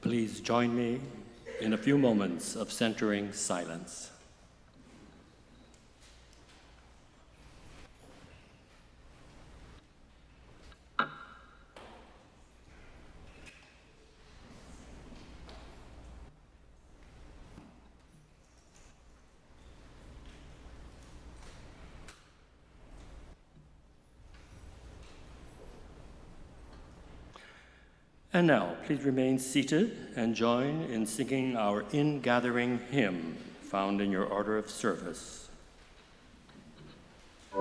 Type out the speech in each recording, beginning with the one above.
Please join me in a few moments of centering silence. And now, please remain seated and join in singing our in-gathering hymn found in your order of service. Voice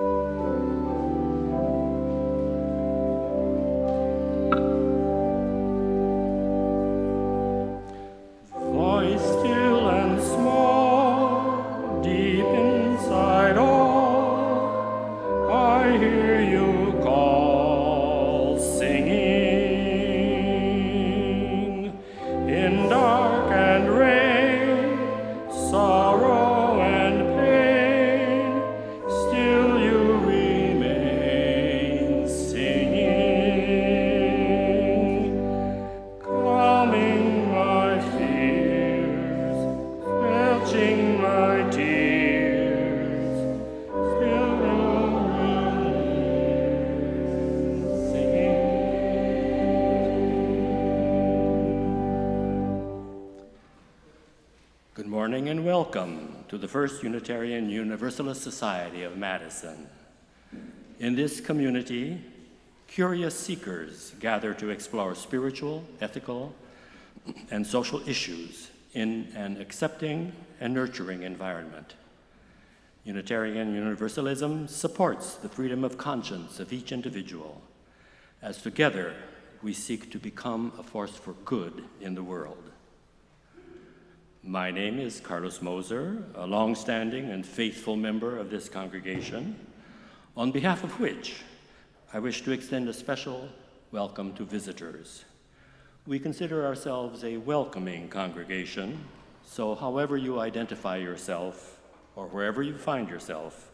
still and small, deep inside all, I hear you call, singing. In dark and rain, sorrow and pain, still you remain singing, calming my fears, quenching my tears, still you remain singing. Good morning and welcome to the First Unitarian Universalist Society of Madison. In this community, curious seekers gather to explore spiritual, ethical, and social issues in an accepting and nurturing environment. Unitarian Universalism supports the freedom of conscience of each individual, as together we seek to become a force for good in the world. My name is Carlos Moser, a long-standing and faithful member of this congregation, on behalf of which I wish to extend a special welcome to visitors. We consider ourselves a welcoming congregation, so however you identify yourself or wherever you find yourself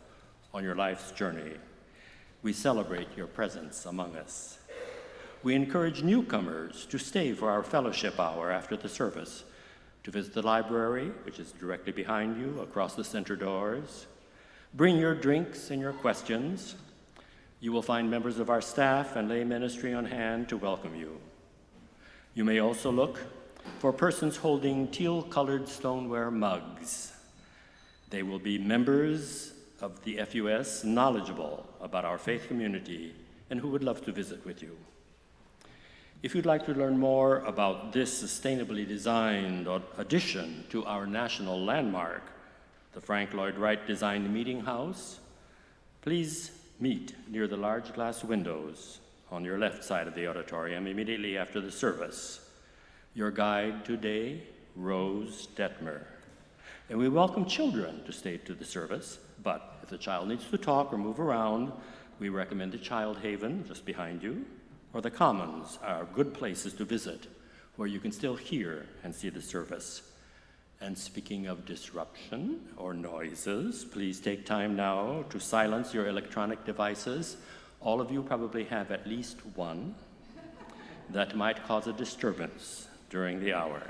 on your life's journey, we celebrate your presence among us. We encourage newcomers to stay for our fellowship hour after the service, to visit the library, which is directly behind you across the center doors. Bring your drinks and your questions. You will find members of our staff and lay ministry on hand to welcome you. You may also look for persons holding teal-colored stoneware mugs. They will be members of the FUS knowledgeable about our faith community and who would love to visit with you. If you'd like to learn more about this sustainably designed addition to our national landmark, the Frank Lloyd Wright designed meeting house, please meet near the large glass windows on your left side of the auditorium immediately after the service. Your guide today, Rose Detmer. And we welcome children to stay to the service, but if the child needs to talk or move around, we recommend the Child Haven just behind you, or the Commons are good places to visit where you can still hear and see the service. And speaking of disruption or noises, please take time now to silence your electronic devices. All of you probably have at least one that might cause a disturbance during the hour.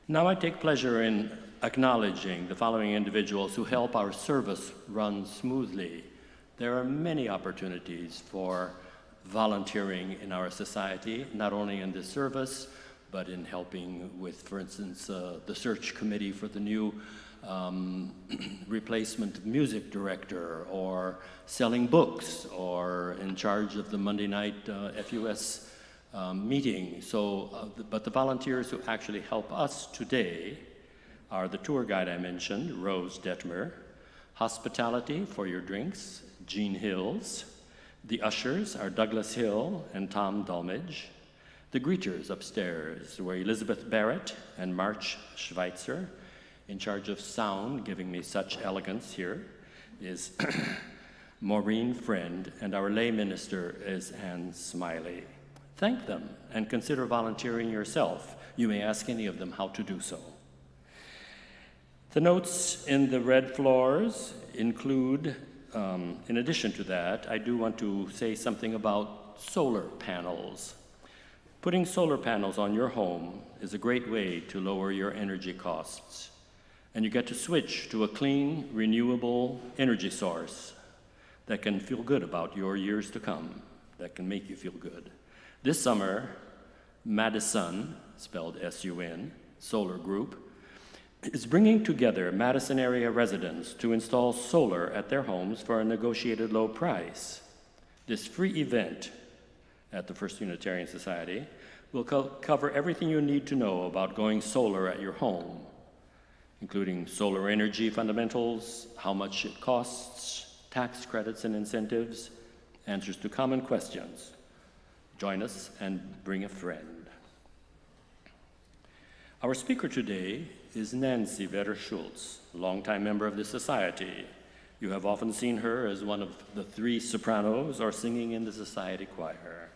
Now I take pleasure in acknowledging the following individuals who help our service run smoothly. There are many opportunities for volunteering in our society, not only in this service, but in helping with, for instance, the search committee for the new replacement music director, or selling books, or in charge of the Monday night FUS meeting. But the volunteers who actually help us today are the tour guide I mentioned, Rose Detmer, hospitality for your drinks, Jean Hills. The ushers are Douglas Hill and Tom Dolmage. The greeters upstairs were Elizabeth Barrett and March Schweitzer. In charge of sound, giving me such elegance here, is Maureen Friend, and our lay minister is Anne Smiley. Thank them and consider volunteering yourself. You may ask any of them how to do so. The notes in the red floors include, in addition to that, I do want to say something about solar panels. Putting solar panels on your home is a great way to lower your energy costs, and you get to switch to a clean, renewable energy source that can feel good about your years to come, that can make you feel good. This summer, Madison, spelled S-U-N, Solar Group, is bringing together Madison area residents to install solar at their homes for a negotiated low price. This free event at the First Unitarian Society will cover everything you need to know about going solar at your home, including solar energy fundamentals, how much it costs, tax credits and incentives, answers to common questions. Join us and bring a friend. Our speaker today is Nancy Vedder-Shults, a longtime member of the Society. You have often seen her as one of the 3 sopranos or singing in the Society choir.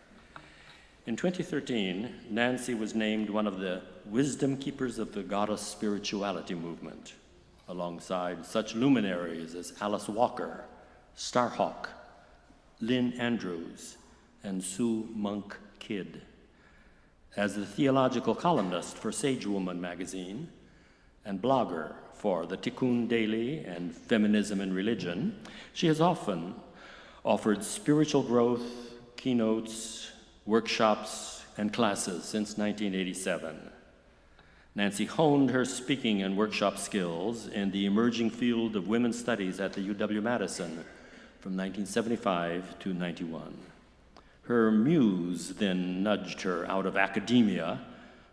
In 2013, Nancy was named one of the wisdom keepers of the goddess spirituality movement, alongside such luminaries as Alice Walker, Starhawk, Lynn Andrews, and Sue Monk Kidd. As the theological columnist for Sage Woman magazine and blogger for the Tikkun Daily and Feminism and Religion, she has often offered spiritual growth, keynotes, workshops, and classes since 1987. Nancy honed her speaking and workshop skills in the emerging field of women's studies at the UW-Madison from 1975 to 91. Her muse then nudged her out of academia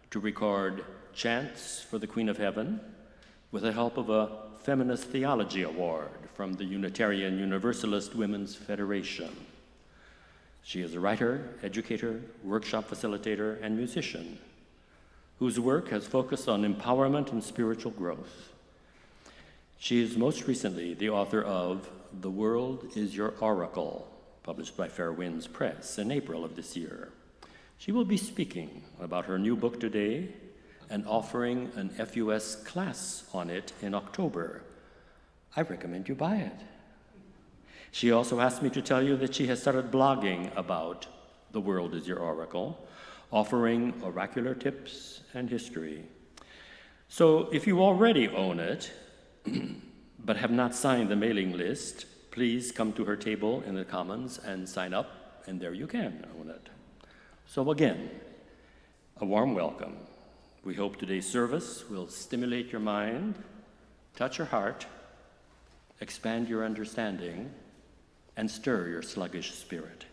to record Chants for the Queen of Heaven with the help of a Feminist Theology Award from the Unitarian Universalist Women's Federation. She is a writer, educator, workshop facilitator, and musician whose work has focused on empowerment and spiritual growth. She is most recently the author of The World is Your Oracle, published by Fair Winds Press in April of this year. She will be speaking about her new book today and offering an FUS class on it in October. I recommend you buy it. She also asked me to tell you that she has started blogging about The World is Your Oracle, offering oracular tips and history. So if you already own it, but have not signed the mailing list, please come to her table in the Commons and sign up, and there you can own it. So again, a warm welcome. We hope today's service will stimulate your mind, touch your heart, expand your understanding, and stir your sluggish spirit.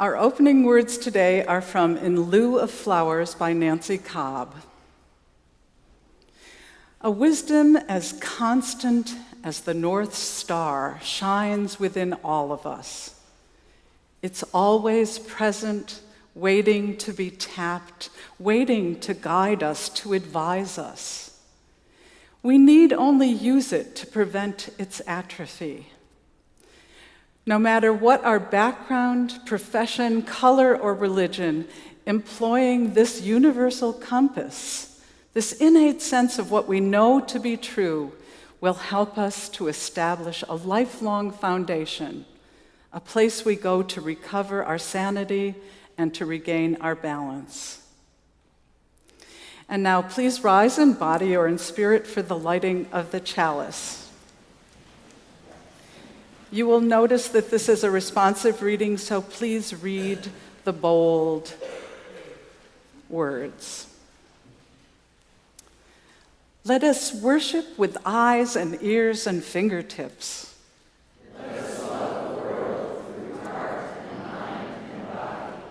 Our opening words today are from In Lieu of Flowers by Nancy Cobb. A wisdom as constant as the North Star shines within all of us. It's always present, waiting to be tapped, waiting to guide us, to advise us. We need only use it to prevent its atrophy. No matter what our background, profession, color, or religion, employing this universal compass, this innate sense of what we know to be true, will help us to establish a lifelong foundation, a place we go to recover our sanity and to regain our balance. And now please rise in body or in spirit for the lighting of the chalice. You will notice that this is a responsive reading, so please read the bold words. Let us worship with eyes and ears and fingertips. Let us love the world through heart and mind and body.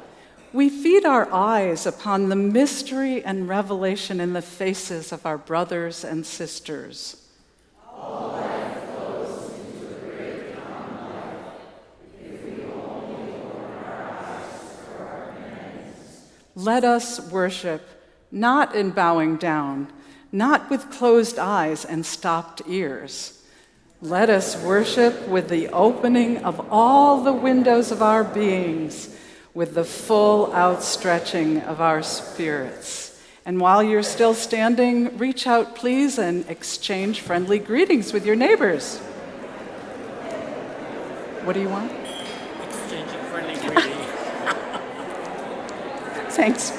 We feed our eyes upon the mystery and revelation in the faces of our brothers and sisters. All life flows into a great common life if we only open our eyes for our enemies. Let us worship, not in bowing down, not with closed eyes and stopped ears. Let us worship with the opening of all the windows of our beings, with the full outstretching of our spirits. And while you're still standing, reach out, please, and exchange friendly greetings with your neighbors. What do you want? Exchanging friendly greetings. Thanks.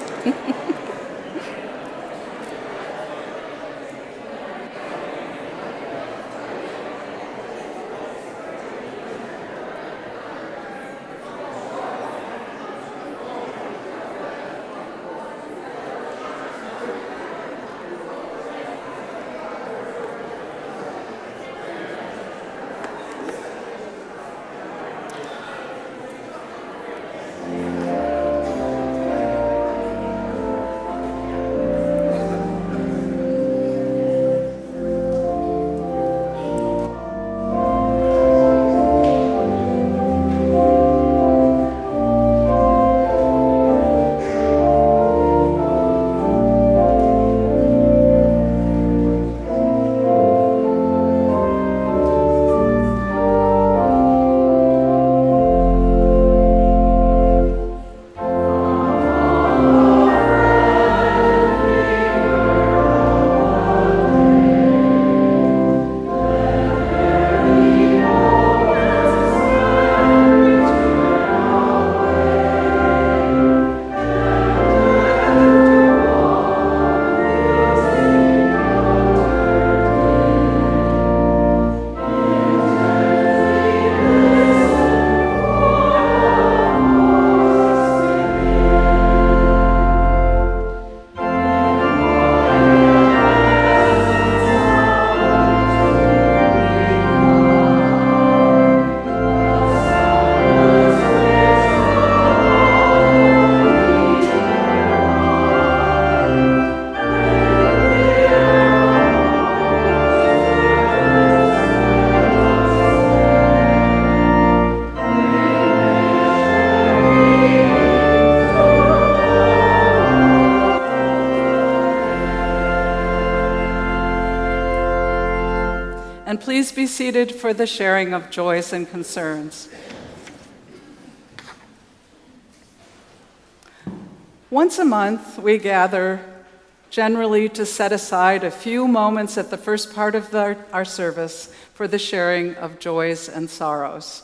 And please be seated for the sharing of joys and concerns. Once a month, we gather generally to set aside a few moments at the first part of our service for the sharing of joys and sorrows.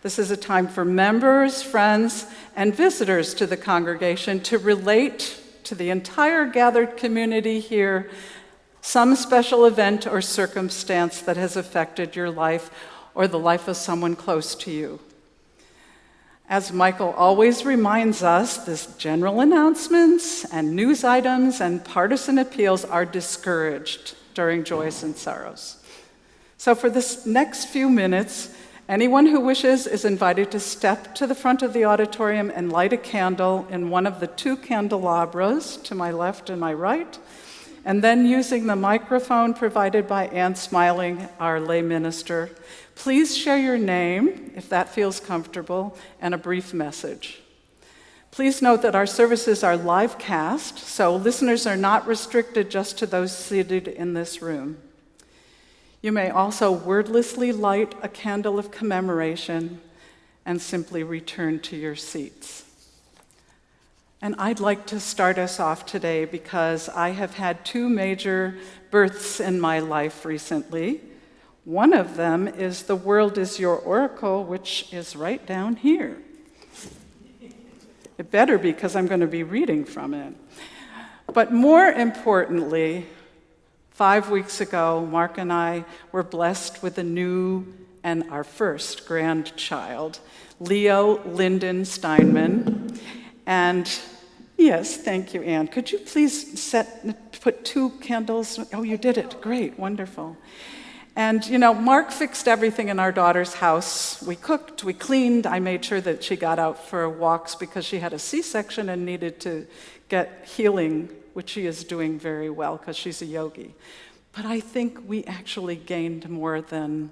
This is a time for members, friends, and visitors to the congregation to relate to the entire gathered community here some special event or circumstance that has affected your life or the life of someone close to you. As Michael always reminds us, these general announcements and news items and partisan appeals are discouraged during joys and sorrows. So for this next few minutes, Anyone who wishes is invited to step to the front of the auditorium and light a candle in one of the 2 candelabras to my left and my right, and then using the microphone provided by Anne Smiling, our lay minister, please share your name, if that feels comfortable, and a brief message. Please note that our services are live cast, so listeners are not restricted just to those seated in this room. You may also wordlessly light a candle of commemoration and simply return to your seats. And I'd like to start us off today because I have had 2 major births in my life recently. One of them is The World is Your Oracle, which is right down here. It better be, because I'm going to be reading from it. But more importantly, 5 weeks ago, Mark and I were blessed with a new and our first grandchild, Leo Lyndon Steinman. And yes, thank you, Anne. Could you please put 2 candles? Oh, you did it. Great, wonderful. And, Mark fixed everything in our daughter's house. We cooked, we cleaned. I made sure that she got out for walks because she had a C-section and needed to get healing, which she is doing very well because she's a yogi. But I think we actually gained more than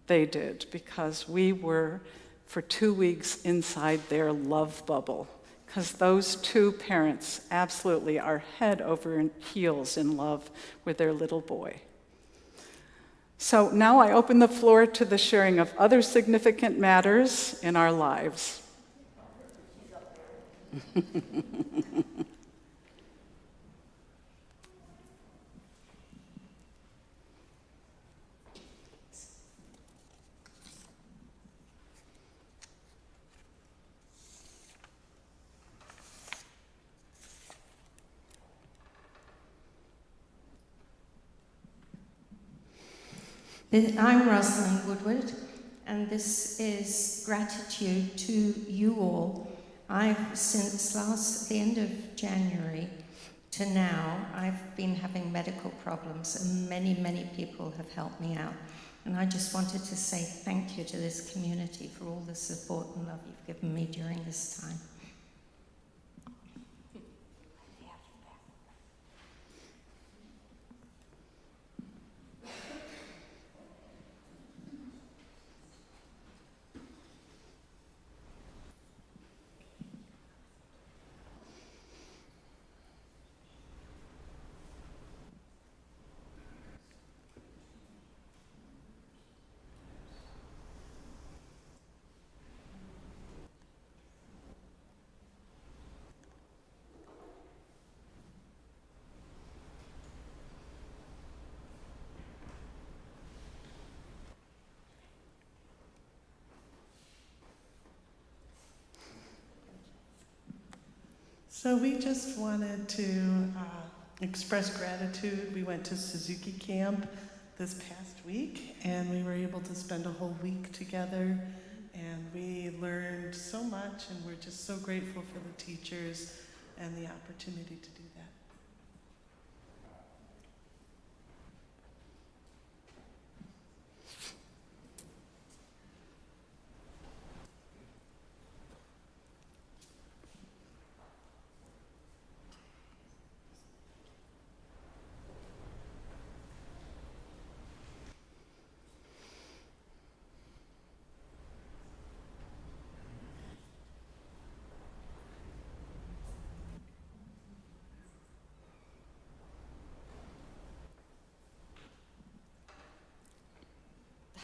they did because we were, for 2 weeks, inside their love bubble. Because those 2 parents absolutely are head over heels in love with their little boy. So now I open the floor to the sharing of other significant matters in our lives. I'm Rosalind Woodward, and this is gratitude to you all. Since the end of January to now, I've been having medical problems, and many, many people have helped me out. And I just wanted to say thank you to this community for all the support and love you've given me during this time. So we just wanted to express gratitude. We went to Suzuki Camp this past week, and we were able to spend a whole week together, and we learned so much, and we're just so grateful for the teachers and the opportunity to do that.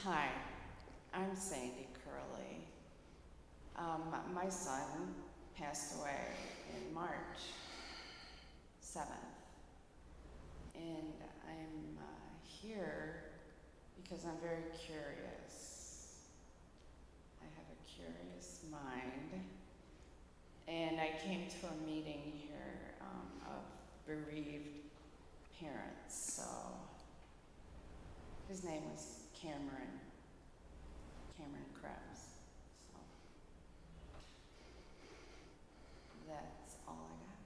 Hi, I'm Sandy Curley. My son passed away in March 7th, and I'm here because I'm very curious. I have a curious mind, and I came to a meeting here of bereaved parents, so his name was Cameron Krebs. So that's all I got.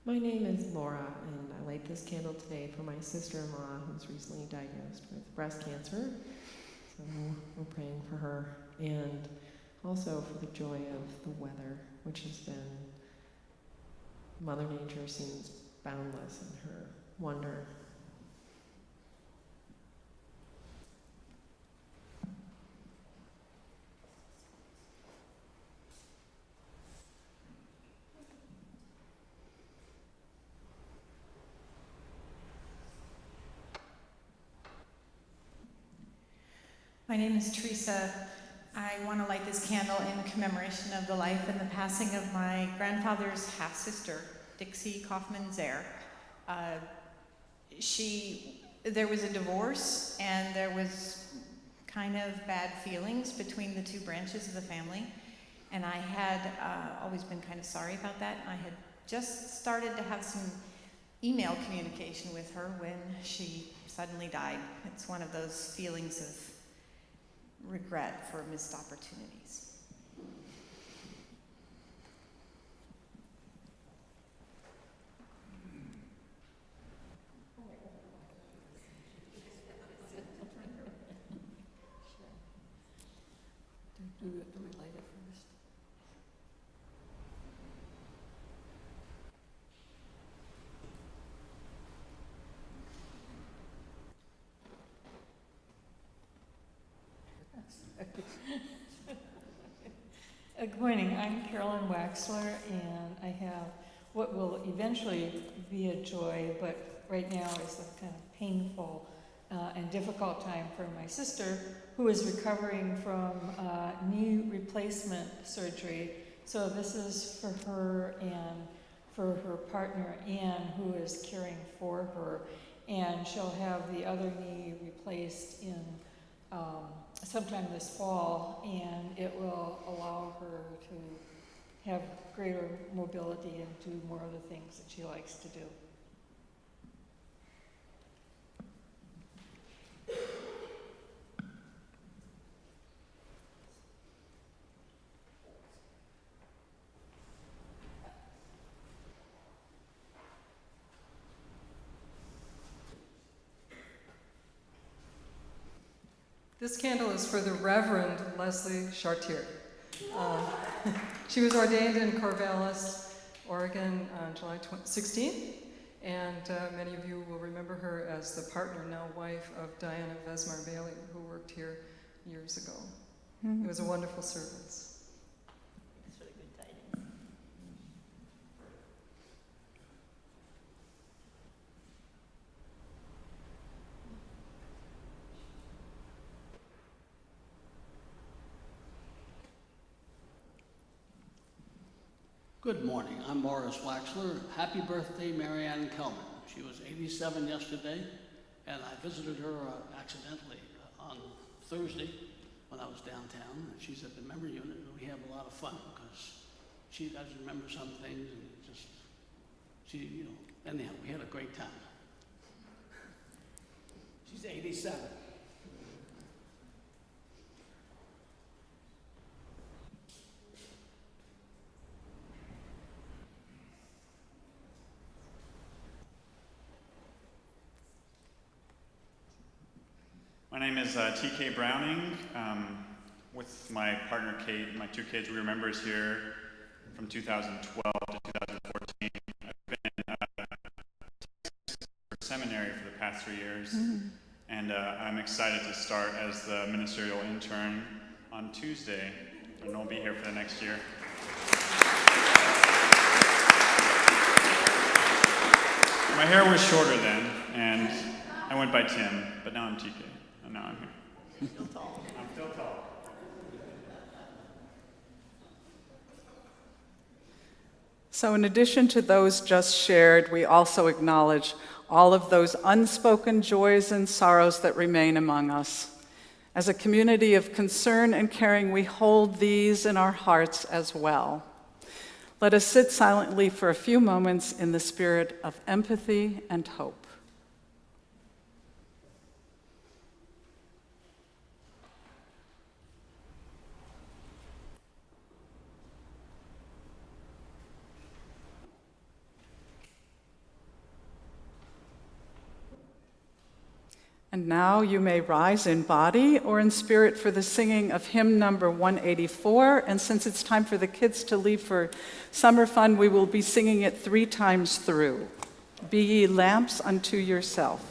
My name is Laura, and I light this candle today for my sister-in-law who's recently diagnosed with breast cancer. So we're praying for her, and also for the joy of the weather, which has been, Mother Nature seems boundless in her wonder. My name is Teresa. I want to light this candle in commemoration of the life and the passing of my grandfather's half-sister, Dixie Kaufman-Zare. There was a divorce, and there was kind of bad feelings between the two branches of the family. And I had always been kind of sorry about that. I had just started to have some email communication with her when she suddenly died. It's one of those feelings of regret for missed opportunities. Do we light it first? Good morning, I'm Carolyn Waxler, and I have what will eventually be a joy, but right now is a kind of painful and difficult time for my sister, who is recovering from knee replacement surgery. So this is for her and for her partner, Anne, who is caring for her, and she'll have the other knee replaced in sometime this fall, and it will allow her to have greater mobility and do more of the things that she likes to do. This candle is for the Reverend Leslie Chartier. She was ordained in Corvallis, Oregon on July 16th, and many of you will remember her as the partner, now wife, of Diana Vesmar Bailey, who worked here years ago. It was a wonderful service. That's really good tidings. Good morning. I'm Morris Waxler. Happy birthday, Marianne Kelman. She was 87 yesterday, and I visited her accidentally on Thursday when I was downtown. She's at the memory unit, and we have a lot of fun because she does remember some things, and anyhow, we had a great time. She's 87. My name is TK Browning. With my partner Kate, my two kids, we were members here from 2012 to 2014. I've been for seminary for the past 3 years, and I'm excited to start as the ministerial intern on Tuesday, and I'll be here for the next year. My hair was shorter then, and I went by Tim, but now I'm TK. Now I'm here. Still tall. I'm still tall. So in addition to those just shared, we also acknowledge all of those unspoken joys and sorrows that remain among us. As a community of concern and caring, we hold these in our hearts as well. Let us sit silently for a few moments in the spirit of empathy and hope. And now you may rise in body or in spirit for the singing of hymn number 184. And since it's time for the kids to leave for summer fun, we will be singing it 3 times through. Be ye lamps unto yourself.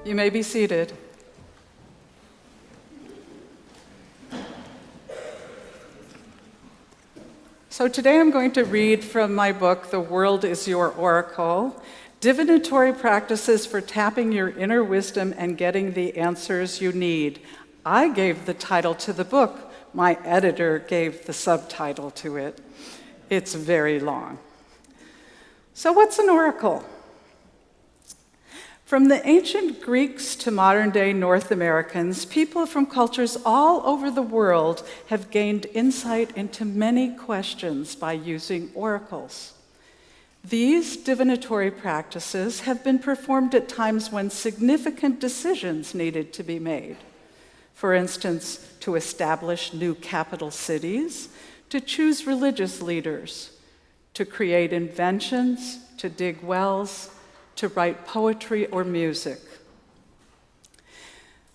You may be seated. So today I'm going to read from my book, The World is Your Oracle, Divinatory Practices for Tapping Your Inner Wisdom and Getting the Answers You Need. I gave the title to the book. My editor gave the subtitle to it. It's very long. So what's an oracle? From the ancient Greeks to modern-day North Americans, people from cultures all over the world have gained insight into many questions by using oracles. These divinatory practices have been performed at times when significant decisions needed to be made. For instance, to establish new capital cities, to choose religious leaders, to create inventions, to dig wells, to write poetry or music.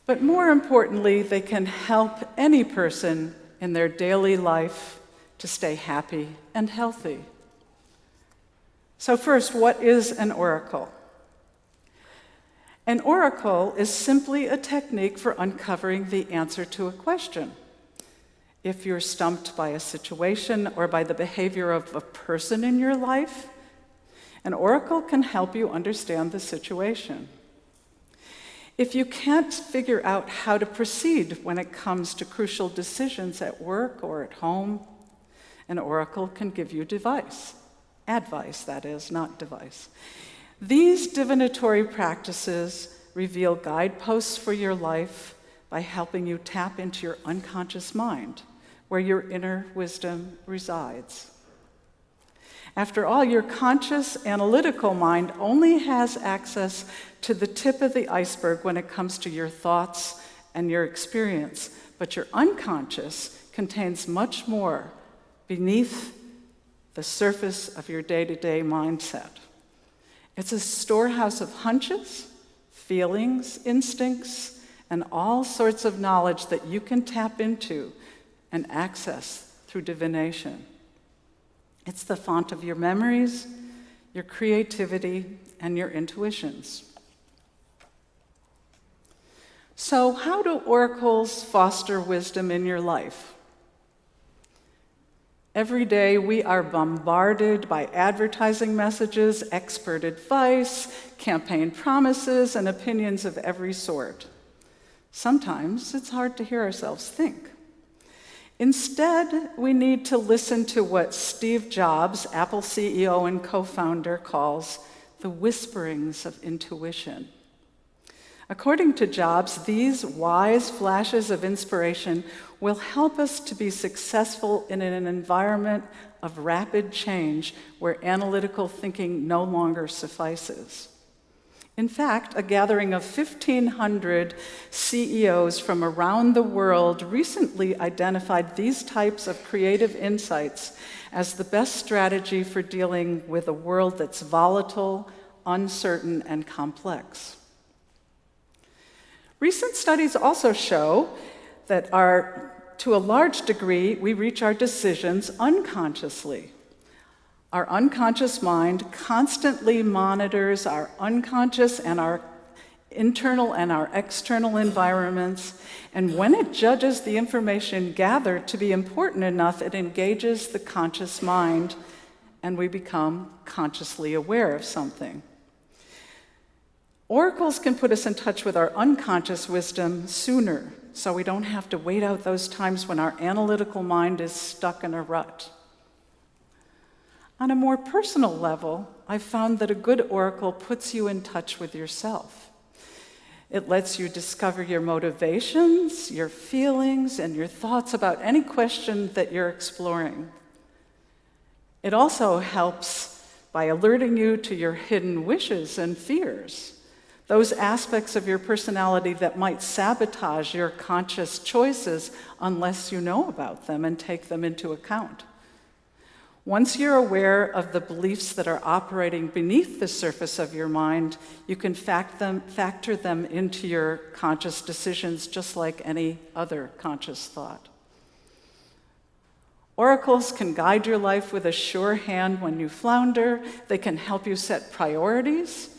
But more importantly, they can help any person in their daily life to stay happy and healthy. So first, what is an oracle? An oracle is simply a technique for uncovering the answer to a question. If you're stumped by a situation or by the behavior of a person in your life, an oracle can help you understand the situation. If you can't figure out how to proceed when it comes to crucial decisions at work or at home, an oracle can give you advice, that is, not device. These divinatory practices reveal guideposts for your life by helping you tap into your unconscious mind, where your inner wisdom resides. After all, your conscious, analytical mind only has access to the tip of the iceberg when it comes to your thoughts and your experience, but your unconscious contains much more beneath the surface of your day-to-day mindset. It's a storehouse of hunches, feelings, instincts, and all sorts of knowledge that you can tap into and access through divination. It's the font of your memories, your creativity, and your intuitions. So, how do oracles foster wisdom in your life? Every day we are bombarded by advertising messages, expert advice, campaign promises, and opinions of every sort. Sometimes it's hard to hear ourselves think. Instead, we need to listen to what Steve Jobs, Apple CEO and co-founder, calls the whisperings of intuition. According to Jobs, these wise flashes of inspiration will help us to be successful in an environment of rapid change where analytical thinking no longer suffices. In fact, a gathering of 1,500 CEOs from around the world recently identified these types of creative insights as the best strategy for dealing with a world that's volatile, uncertain, and complex. Recent studies also show that to a large degree, we reach our decisions unconsciously. Our unconscious mind constantly monitors our unconscious and our internal and our external environments, and when it judges the information gathered to be important enough, it engages the conscious mind, and we become consciously aware of something. Oracles can put us in touch with our unconscious wisdom sooner, so we don't have to wait out those times when our analytical mind is stuck in a rut. On a more personal level, I've found that a good oracle puts you in touch with yourself. It lets you discover your motivations, your feelings, and your thoughts about any question that you're exploring. It also helps by alerting you to your hidden wishes and fears, those aspects of your personality that might sabotage your conscious choices unless you know about them and take them into account. Once you're aware of the beliefs that are operating beneath the surface of your mind, you can factor them into your conscious decisions just like any other conscious thought. Oracles can guide your life with a sure hand when you flounder. They can help you set priorities,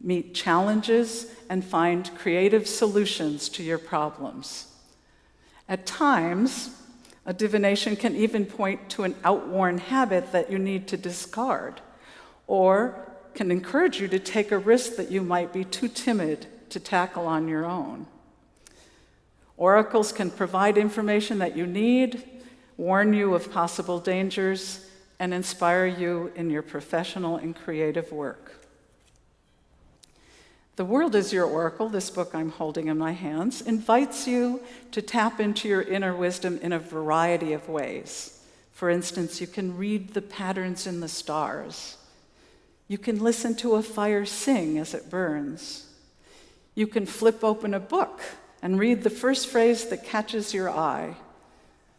meet challenges, and find creative solutions to your problems. At times, a divination can even point to an outworn habit that you need to discard, or can encourage you to take a risk that you might be too timid to tackle on your own. Oracles can provide information that you need, warn you of possible dangers, and inspire you in your professional and creative work. The World is Your Oracle, this book I'm holding in my hands, invites you to tap into your inner wisdom in a variety of ways. For instance, you can read the patterns in the stars. You can listen to a fire sing as it burns. You can flip open a book and read the first phrase that catches your eye.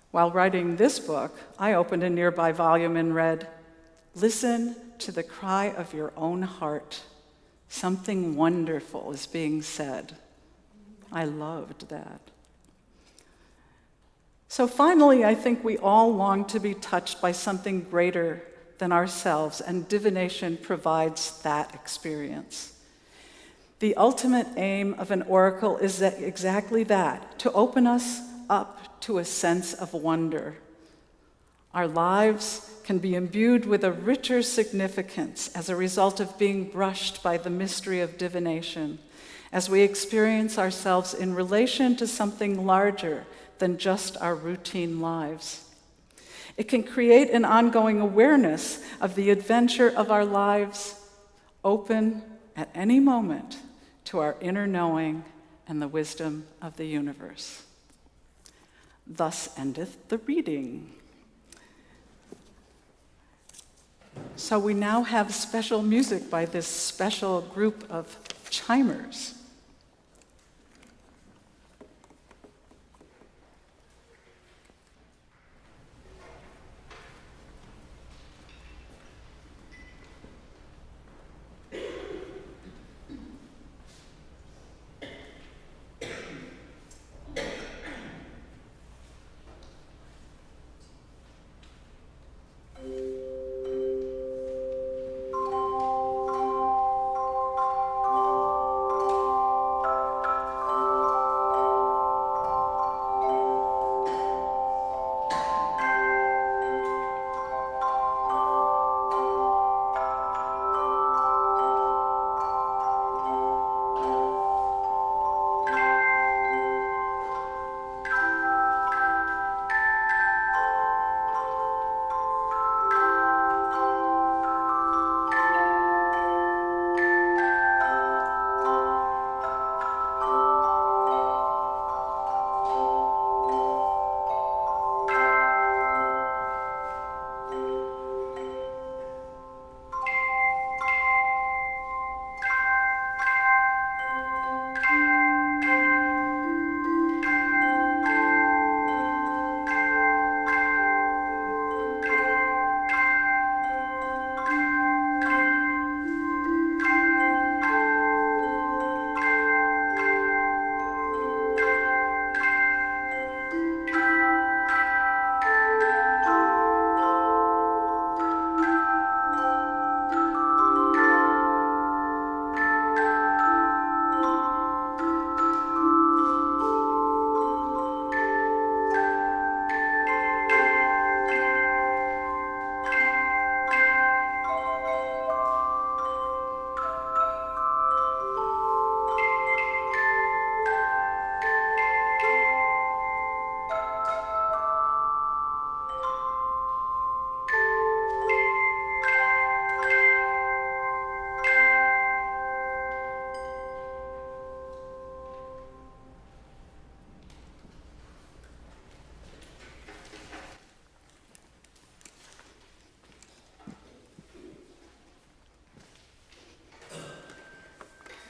While writing this book, I opened a nearby volume and read, "Listen to the cry of your own heart. Something wonderful is being said." I loved that. So finally, I think we all long to be touched by something greater than ourselves, and divination provides that experience. The ultimate aim of an oracle is exactly that, to open us up to a sense of wonder. Our lives can be imbued with a richer significance as a result of being brushed by the mystery of divination, as we experience ourselves in relation to something larger than just our routine lives. It can create an ongoing awareness of the adventure of our lives, open at any moment to our inner knowing and the wisdom of the universe. Thus endeth the reading. So we now have special music by this special group of chimers.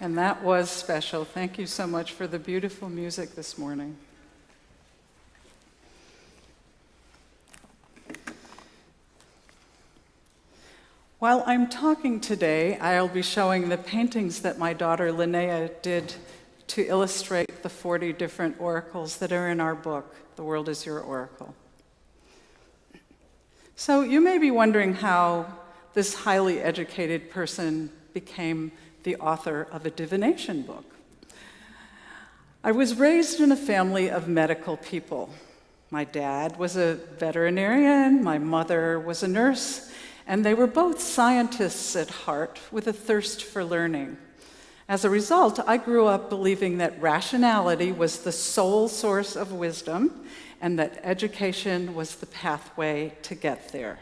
And that was special. Thank you so much for the beautiful music this morning. While I'm talking today, I'll be showing the paintings that my daughter Linnea did to illustrate the 40 different oracles that are in our book, The World is Your Oracle. So you may be wondering how this highly educated person became the author of a divination book. I was raised in a family of medical people. My dad was a veterinarian, my mother was a nurse, and they were both scientists at heart with a thirst for learning. As a result, I grew up believing that rationality was the sole source of wisdom and that education was the pathway to get there.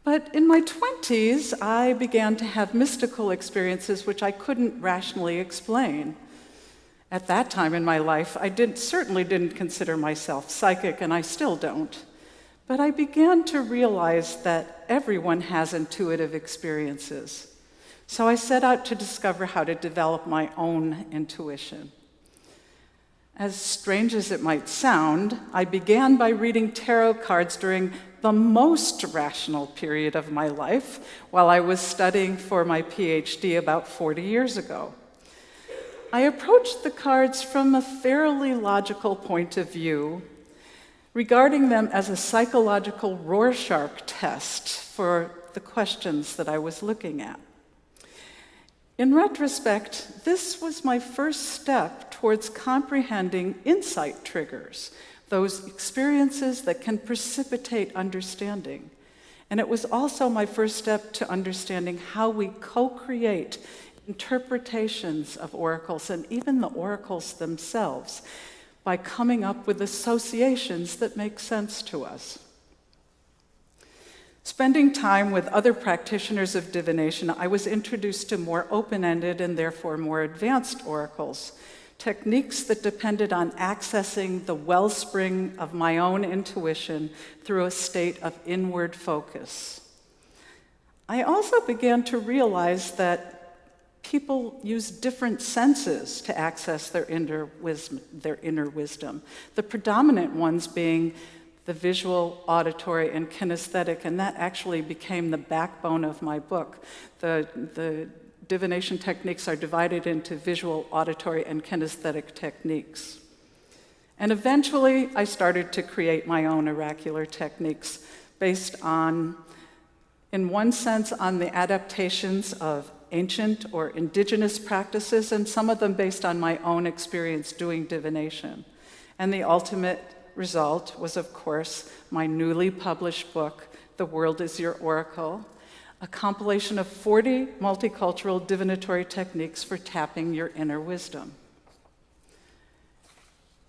But in my 20s, I began to have mystical experiences which I couldn't rationally explain. At that time in my life, I certainly didn't consider myself psychic, and I still don't. But I began to realize that everyone has intuitive experiences. So I set out to discover how to develop my own intuition. As strange as it might sound, I began by reading tarot cards during the most rational period of my life while I was studying for my PhD about 40 years ago. I approached the cards from a fairly logical point of view, regarding them as a psychological Rorschach test for the questions that I was looking at. In retrospect, this was my first step towards comprehending insight triggers, those experiences that can precipitate understanding. And it was also my first step to understanding how we co-create interpretations of oracles and even the oracles themselves by coming up with associations that make sense to us. Spending time with other practitioners of divination, I was introduced to more open-ended and therefore more advanced oracles, techniques that depended on accessing the wellspring of my own intuition through a state of inward focus. I also began to realize that people use different senses to access their inner wisdom, the predominant ones being the visual, auditory, and kinesthetic, and that actually became the backbone of my book. The divination techniques are divided into visual, auditory, and kinesthetic techniques. And eventually, I started to create my own oracular techniques based on, in one sense, on the adaptations of ancient or indigenous practices, and some of them based on my own experience doing divination. And the ultimate result was, of course, my newly published book, The World is Your Oracle, a compilation of 40 multicultural divinatory techniques for tapping your inner wisdom.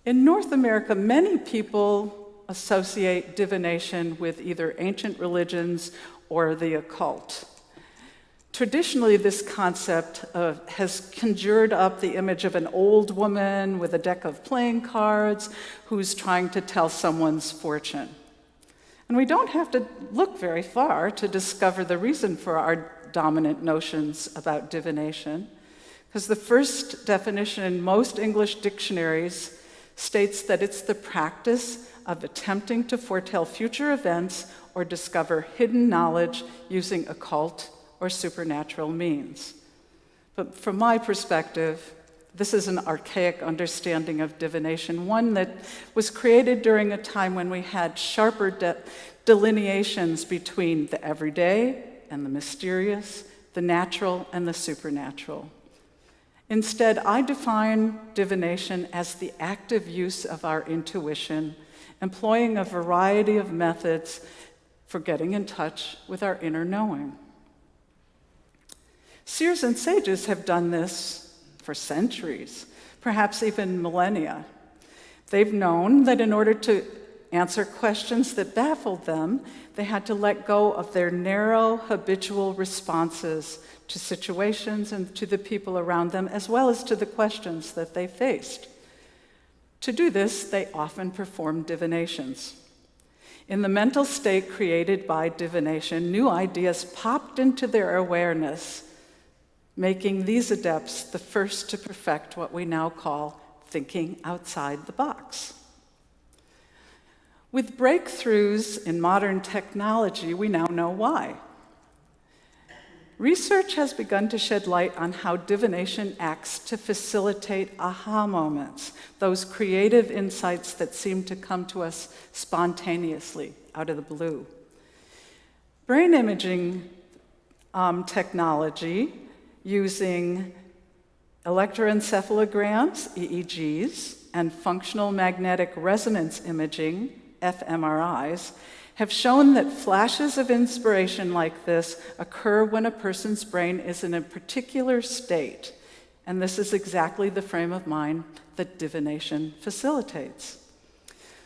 In North America, many people associate divination with either ancient religions or the occult. Traditionally, this concept has conjured up the image of an old woman with a deck of playing cards who's trying to tell someone's fortune. And we don't have to look very far to discover the reason for our dominant notions about divination, because the first definition in most English dictionaries states that it's the practice of attempting to foretell future events or discover hidden knowledge using occult or supernatural means. But from my perspective, this is an archaic understanding of divination, one that was created during a time when we had sharper delineations between the everyday and the mysterious, the natural and the supernatural. Instead, I define divination as the active use of our intuition, employing a variety of methods for getting in touch with our inner knowing. Seers and sages have done this for centuries, perhaps even millennia. They've known that in order to answer questions that baffled them, they had to let go of their narrow, habitual responses to situations and to the people around them, as well as to the questions that they faced. To do this, they often performed divinations. In the mental state created by divination, new ideas popped into their awareness making these adepts the first to perfect what we now call thinking outside the box. With breakthroughs in modern technology, we now know why. Research has begun to shed light on how divination acts to facilitate aha moments, those creative insights that seem to come to us spontaneously out of the blue. Brain imaging technology using electroencephalograms, EEGs, and functional magnetic resonance imaging, fMRIs, have shown that flashes of inspiration like this occur when a person's brain is in a particular state, and this is exactly the frame of mind that divination facilitates.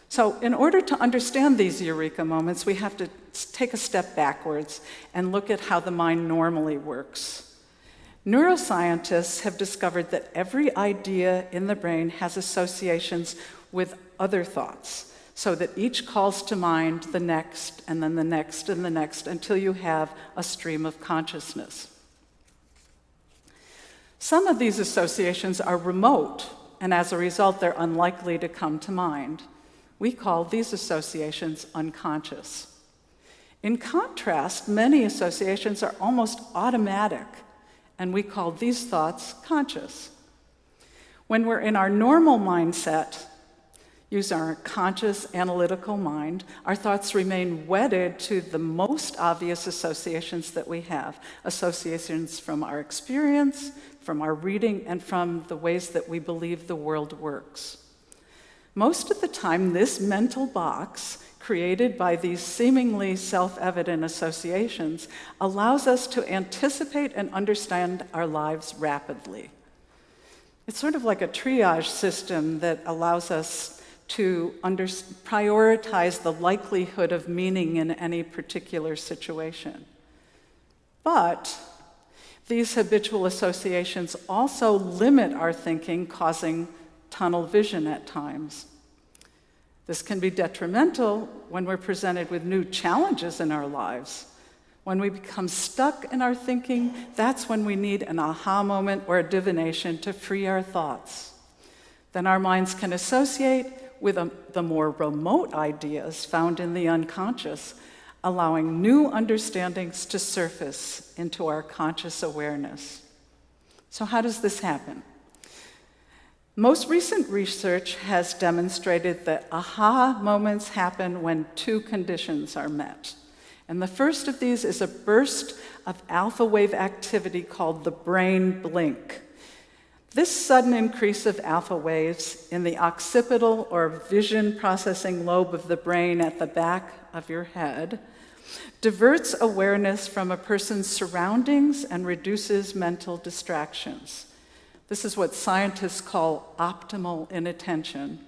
So in order to understand these eureka moments, we have to take a step backwards and look at how the mind normally works. Neuroscientists have discovered that every idea in the brain has associations with other thoughts, so that each calls to mind the next, and then the next, and the next, until you have a stream of consciousness. Some of these associations are remote, and as a result, they're unlikely to come to mind. We call these associations unconscious. In contrast, many associations are almost automatic, and we call these thoughts conscious. When we're in our normal mindset, use our conscious analytical mind, our thoughts remain wedded to the most obvious associations that we have, associations from our experience, from our reading, and from the ways that we believe the world works. Most of the time, this mental box, created by these seemingly self-evident associations, allows us to anticipate and understand our lives rapidly. It's sort of like a triage system that allows us to prioritize the likelihood of meaning in any particular situation. But these habitual associations also limit our thinking, causing tunnel vision at times. This can be detrimental when we're presented with new challenges in our lives. When we become stuck in our thinking, that's when we need an aha moment or a divination to free our thoughts. Then our minds can associate with the more remote ideas found in the unconscious, allowing new understandings to surface into our conscious awareness. So how does this happen? Most recent research has demonstrated that aha moments happen when two conditions are met. And the first of these is a burst of alpha wave activity called the brain blink. This sudden increase of alpha waves in the occipital or vision processing lobe of the brain at the back of your head diverts awareness from a person's surroundings and reduces mental distractions. This is what scientists call optimal inattention.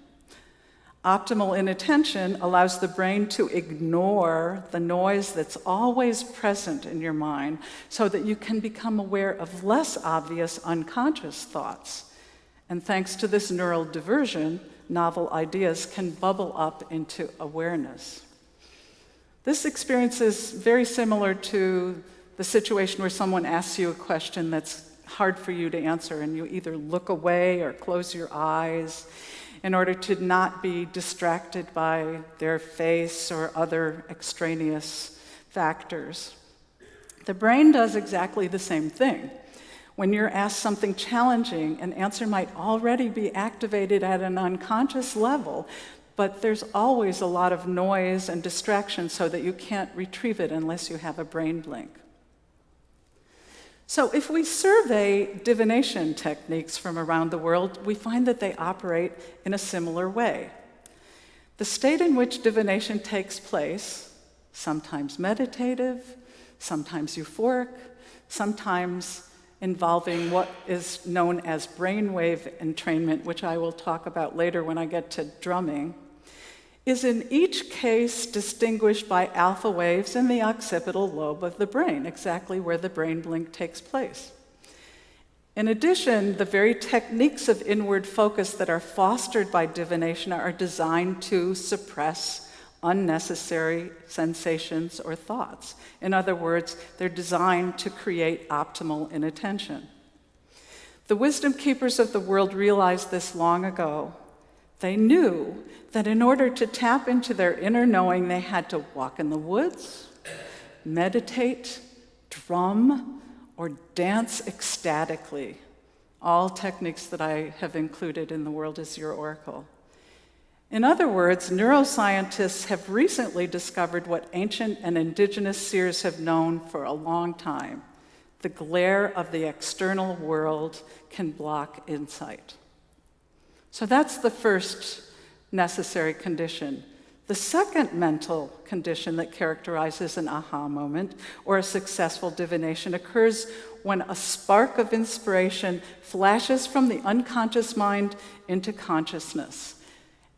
Optimal inattention allows the brain to ignore the noise that's always present in your mind so that you can become aware of less obvious unconscious thoughts. And thanks to this neural diversion, novel ideas can bubble up into awareness. This experience is very similar to the situation where someone asks you a question that's hard for you to answer, and you either look away or close your eyes in order to not be distracted by their face or other extraneous factors. The brain does exactly the same thing. When you're asked something challenging, an answer might already be activated at an unconscious level, but there's always a lot of noise and distraction so that you can't retrieve it unless you have a brain blink. So if we survey divination techniques from around the world, we find that they operate in a similar way. The state in which divination takes place, sometimes meditative, sometimes euphoric, sometimes involving what is known as brainwave entrainment, which I will talk about later when I get to drumming, is in each case distinguished by alpha waves in the occipital lobe of the brain, exactly where the brain blink takes place. In addition, the very techniques of inward focus that are fostered by divination are designed to suppress unnecessary sensations or thoughts. In other words, they're designed to create optimal inattention. The wisdom keepers of the world realized this long ago. They knew that in order to tap into their inner knowing, they had to walk in the woods, meditate, drum, or dance ecstatically. All techniques that I have included in The World is Your Oracle. In other words, neuroscientists have recently discovered what ancient and indigenous seers have known for a long time. The glare of the external world can block insight. So that's the first necessary condition. The second mental condition that characterizes an aha moment or a successful divination occurs when a spark of inspiration flashes from the unconscious mind into consciousness.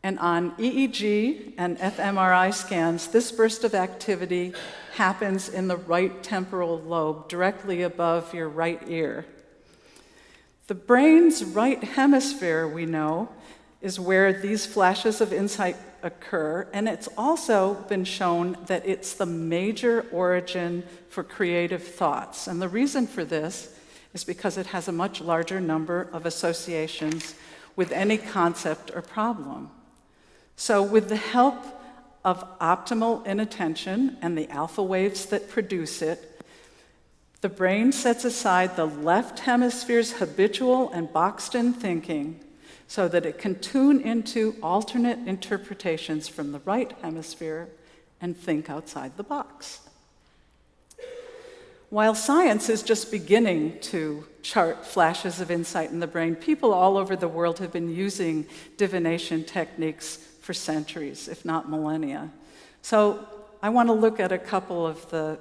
And on EEG and fMRI scans, this burst of activity happens in the right temporal lobe, directly above your right ear. The brain's right hemisphere, we know, is where these flashes of insight occur, and it's also been shown that it's the major origin for creative thoughts. And the reason for this is because it has a much larger number of associations with any concept or problem. So with the help of optimal inattention and the alpha waves that produce it, the brain sets aside the left hemisphere's habitual and boxed-in thinking so that it can tune into alternate interpretations from the right hemisphere and think outside the box. While science is just beginning to chart flashes of insight in the brain, people all over the world have been using divination techniques for centuries, if not millennia. So I want to look at a couple of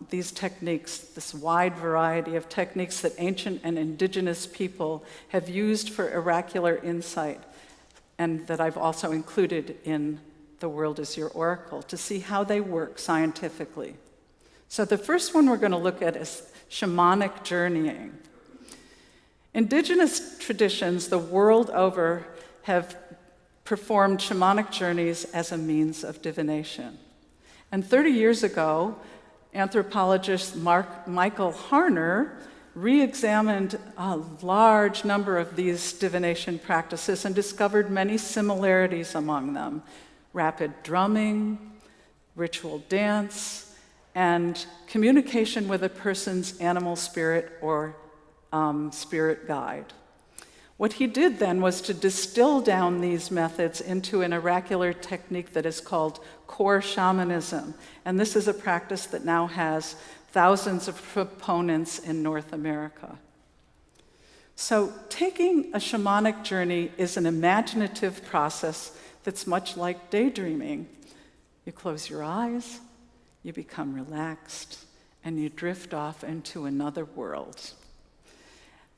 these techniques, this wide variety of techniques that ancient and indigenous people have used for oracular insight, and that I've also included in The World is Your Oracle, to see how they work scientifically. So the first one we're going to look at is shamanic journeying. Indigenous traditions the world over have performed shamanic journeys as a means of divination. And 30 years ago, anthropologist Michael Harner re-examined a large number of these divination practices and discovered many similarities among them: rapid drumming, ritual dance, and communication with a person's animal spirit or spirit guide. What he did then was to distill down these methods into an oracular technique that is called core shamanism. And this is a practice that now has thousands of proponents in North America. So taking a shamanic journey is an imaginative process that's much like daydreaming. You close your eyes, you become relaxed, and you drift off into another world.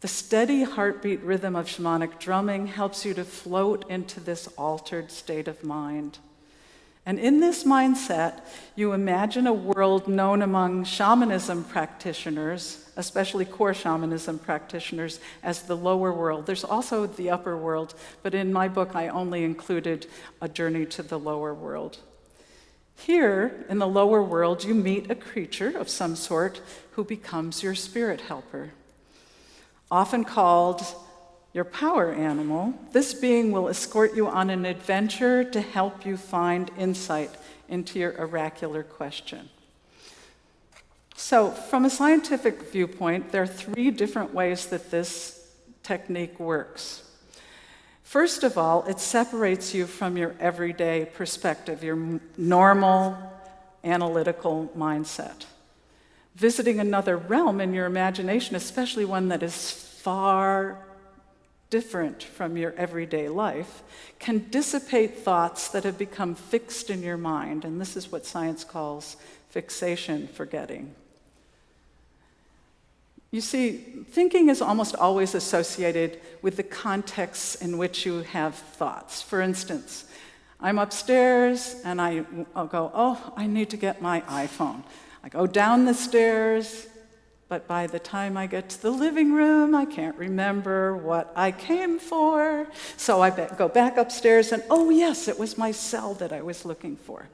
The steady heartbeat rhythm of shamanic drumming helps you to float into this altered state of mind. And in this mindset, you imagine a world known among shamanism practitioners, especially core shamanism practitioners, as the lower world. There's also the upper world, but in my book, I only included a journey to the lower world. Here, in the lower world, you meet a creature of some sort who becomes your spirit helper. Often called your power animal, this being will escort you on an adventure to help you find insight into your oracular question. So, from a scientific viewpoint, there are 3 different ways that this technique works. First of all, it separates you from your everyday perspective, your normal analytical mindset. Visiting another realm in your imagination, especially one that is far different from your everyday life, can dissipate thoughts that have become fixed in your mind, and this is what science calls fixation forgetting. You see, thinking is almost always associated with the contexts in which you have thoughts. For instance, I'm upstairs and I'll go, oh, I need to get my iPhone. I go down the stairs, but but by the time I get to the living room, I can't remember what I came for. So I go back upstairs and, oh yes, it was my cell that I was looking for.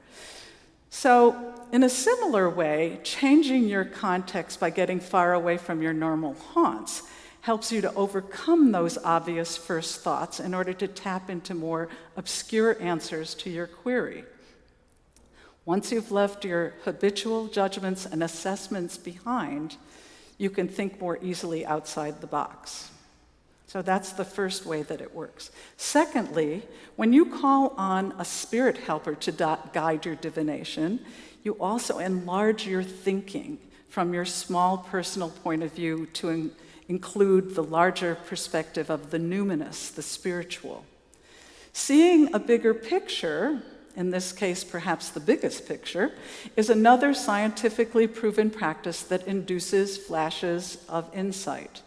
So in a similar way, changing your context by getting far away from your normal haunts helps you to overcome those obvious first thoughts in order to tap into more obscure answers to your query. Once you've left your habitual judgments and assessments behind, you can think more easily outside the box. So that's the first way that it works. Secondly, when you call on a spirit helper to guide your divination, you also enlarge your thinking from your small personal point of view to include the larger perspective of the numinous, the spiritual. Seeing a bigger picture, in this case perhaps the biggest picture, is another scientifically proven practice that induces flashes of insight.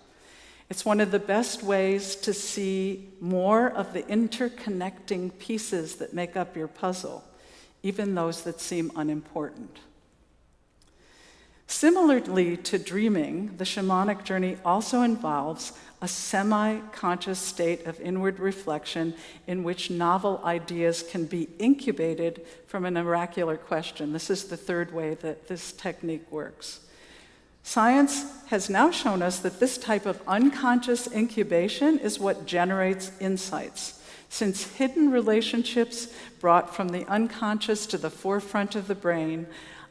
It's one of the best ways to see more of the interconnecting pieces that make up your puzzle, even those that seem unimportant. Similarly to dreaming, the shamanic journey also involves a semi-conscious state of inward reflection in which novel ideas can be incubated from an oracular question. This is the third way that this technique works. Science has now shown us that this type of unconscious incubation is what generates insights, since hidden relationships brought from the unconscious to the forefront of the brain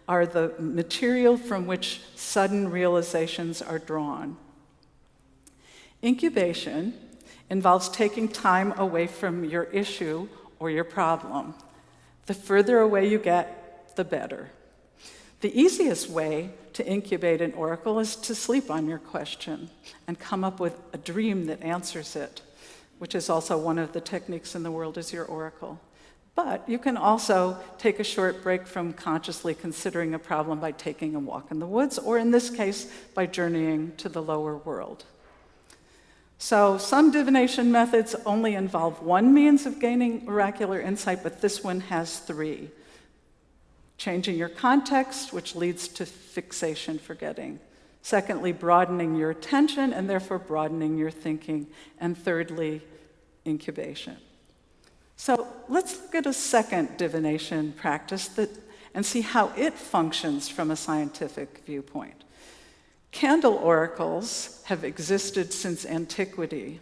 are the material from which sudden realizations are drawn. Incubation involves taking time away from your issue or your problem. The further away you get, the better. The easiest way to incubate an oracle is to sleep on your question and come up with a dream that answers it, which is also one of the techniques in the world is your oracle. But you can also take a short break from consciously considering a problem by taking a walk in the woods, or in this case, by journeying to the lower world. So some divination methods only involve one means of gaining oracular insight, but this one has three. Changing your context, which leads to fixation forgetting. Secondly, broadening your attention, and therefore broadening your thinking. And thirdly, incubation. So let's look at a second divination practice and see how it functions from a scientific viewpoint. Candle oracles have existed since antiquity.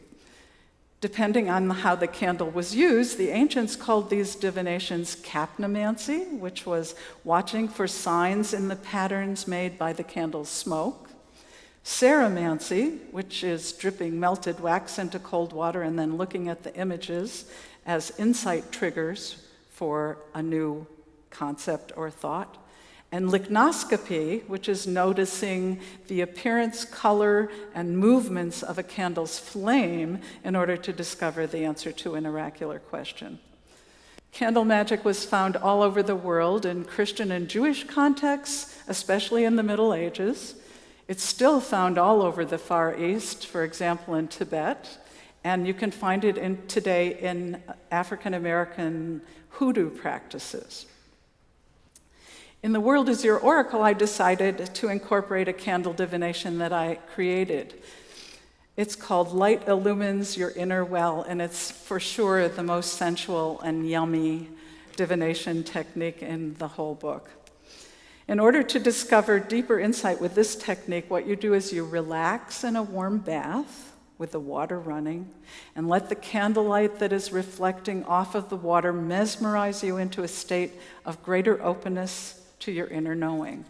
Depending on how the candle was used, the ancients called these divinations capnomancy, which was watching for signs in the patterns made by the candle's smoke, ceromancy, which is dripping melted wax into cold water and then looking at the images as insight triggers for a new concept or thought, and lichnoscopy, which is noticing the appearance, color, and movements of a candle's flame in order to discover the answer to an oracular question. Candle magic was found all over the world in Christian and Jewish contexts, especially in the Middle Ages. It's still found all over the Far East, for example, in Tibet, and you can find it today in African American hoodoo practices. In The World is Your Oracle, I decided to incorporate a candle divination that I created. It's called Light Illumines Your Inner Well, and it's for sure the most sensual and yummy divination technique in the whole book. In order to discover deeper insight with this technique, what you do is you relax in a warm bath with the water running, and let the candlelight that is reflecting off of the water mesmerize you into a state of greater openness to your inner knowing.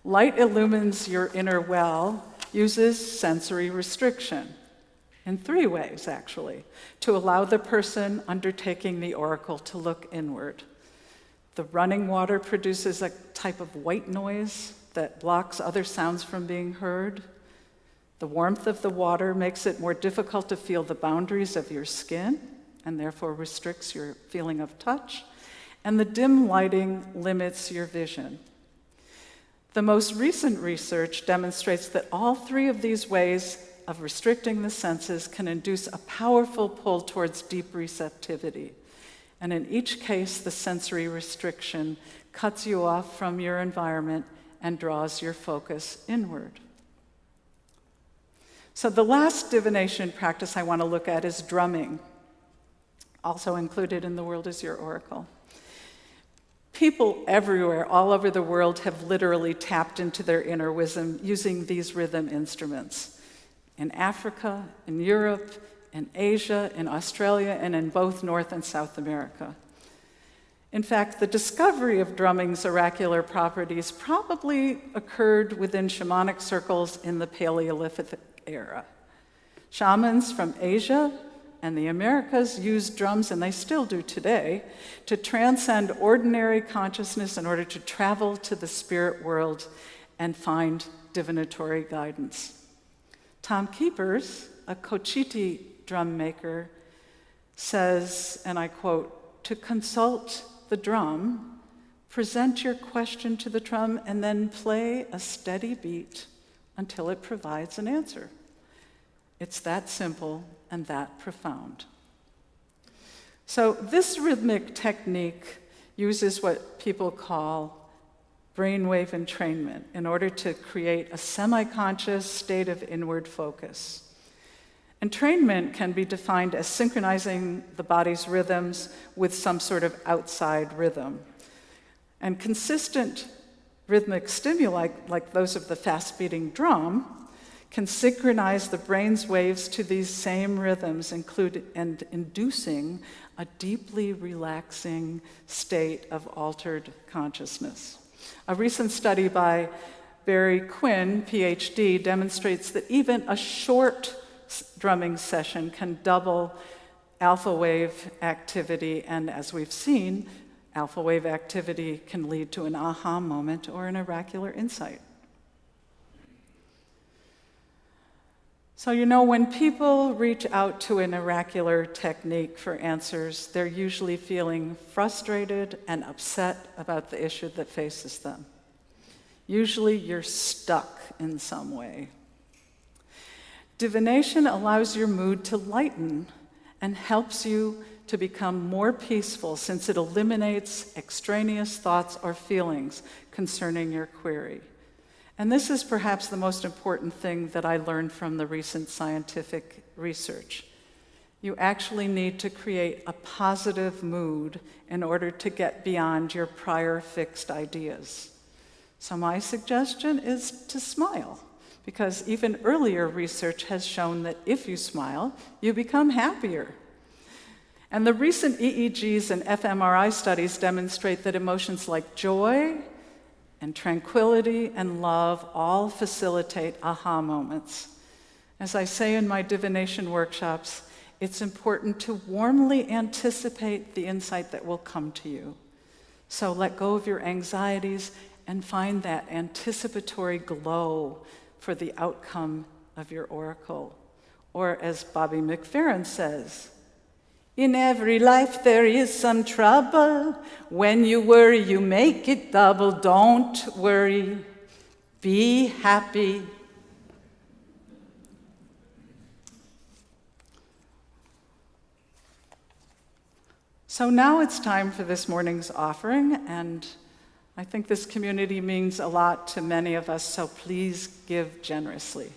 Light Illumines Your Inner Well uses sensory restriction in three ways, actually, to allow the person undertaking the oracle to look inward. The running water produces a type of white noise that blocks other sounds from being heard. The warmth of the water makes it more difficult to feel the boundaries of your skin, and therefore restricts your feeling of touch. And the dim lighting limits your vision. The most recent research demonstrates that all three of these ways of restricting the senses can induce a powerful pull towards deep receptivity. And in each case, the sensory restriction cuts you off from your environment and draws your focus inward. So the last divination practice I want to look at is drumming, also included in The World is Your Oracle. People everywhere, all over the world, have literally tapped into their inner wisdom using these rhythm instruments. In Africa, in Europe, in Asia, in Australia, and in both North and South America. In fact, the discovery of drumming's oracular properties probably occurred within shamanic circles in the Paleolithic era. Shamans from Asia and the Americas used drums, and they still do today, to transcend ordinary consciousness in order to travel to the spirit world and find divinatory guidance. Tom Keepers, a Cochiti drum maker, says, and I quote, "To consult the drum, present your question to the drum and then play a steady beat until it provides an answer. It's that simple and that profound." So this rhythmic technique uses what people call brainwave entrainment in order to create a semi-conscious state of inward focus. Entrainment can be defined as synchronizing the body's rhythms with some sort of outside rhythm. And consistent rhythmic stimuli, like those of the fast-beating drum, can synchronize the brain's waves to these same rhythms, and inducing a deeply relaxing state of altered consciousness. A recent study by Barry Quinn, PhD, demonstrates that even a short drumming session can double alpha wave activity, and as we've seen, alpha wave activity can lead to an aha moment or an oracular insight. So when people reach out to an oracular technique for answers, they're usually feeling frustrated and upset about the issue that faces them. Usually you're stuck in some way. Divination allows your mood to lighten and helps you to become more peaceful, since it eliminates extraneous thoughts or feelings concerning your query. And this is perhaps the most important thing that I learned from the recent scientific research. You actually need to create a positive mood in order to get beyond your prior fixed ideas. So my suggestion is to smile, because even earlier research has shown that if you smile, you become happier. And the recent EEGs and fMRI studies demonstrate that emotions like joy and tranquility and love all facilitate aha moments. As I say in my divination workshops, it's important to warmly anticipate the insight that will come to you. So let go of your anxieties and find that anticipatory glow for the outcome of your oracle. Or as Bobby McFerrin says, "In every life there is some trouble. When you worry, you make it double. Don't worry. Be happy." So now it's time for this morning's offering, and I think this community means a lot to many of us, so please give generously.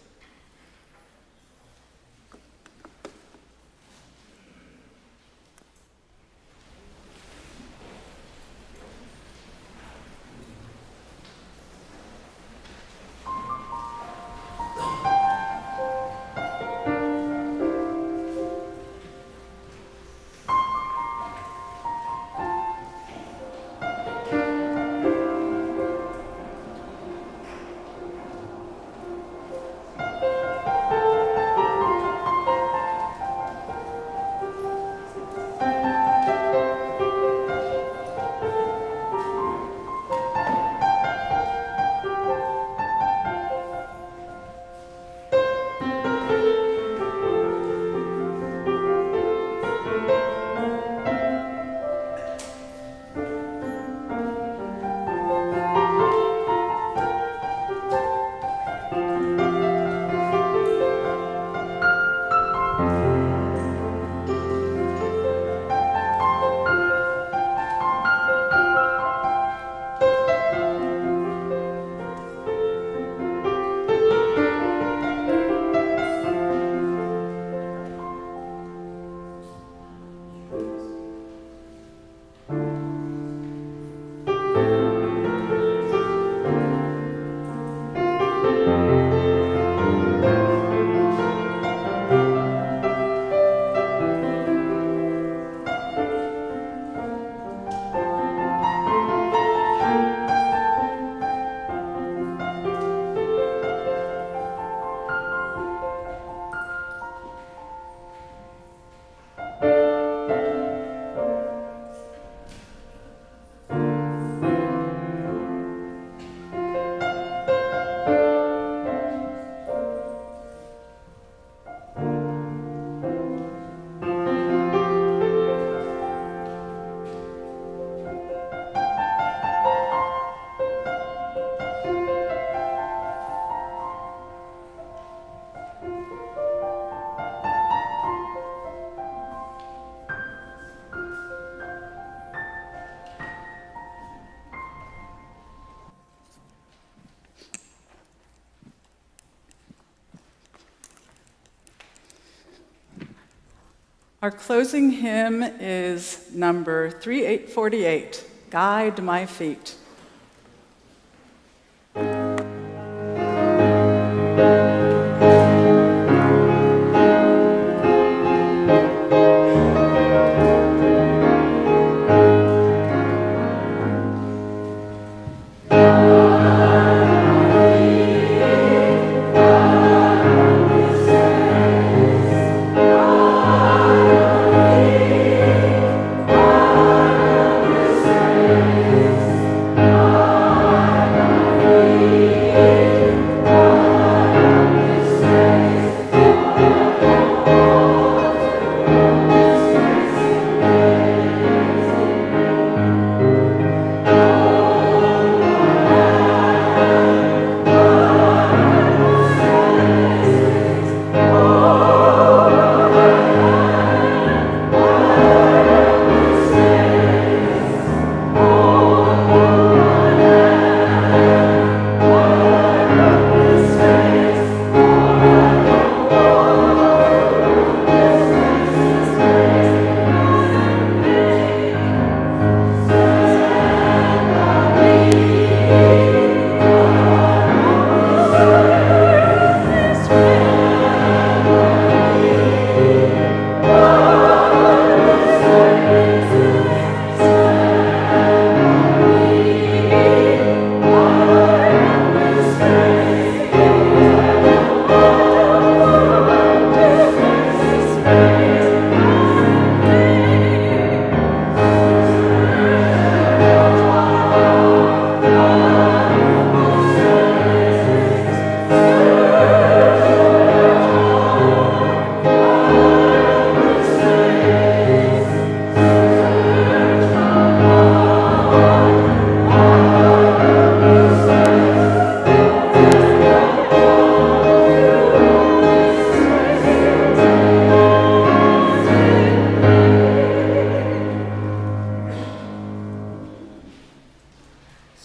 Our closing hymn is number 3848, Guide My Feet.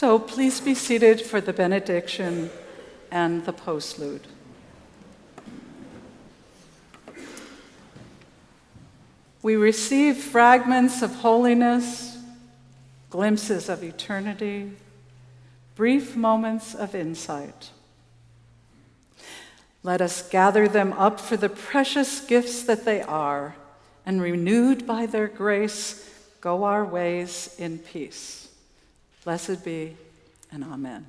So please be seated for the benediction and the postlude. We receive fragments of holiness, glimpses of eternity, brief moments of insight. Let us gather them up for the precious gifts that they are, and renewed by their grace, go our ways in peace. Blessed be, and amen.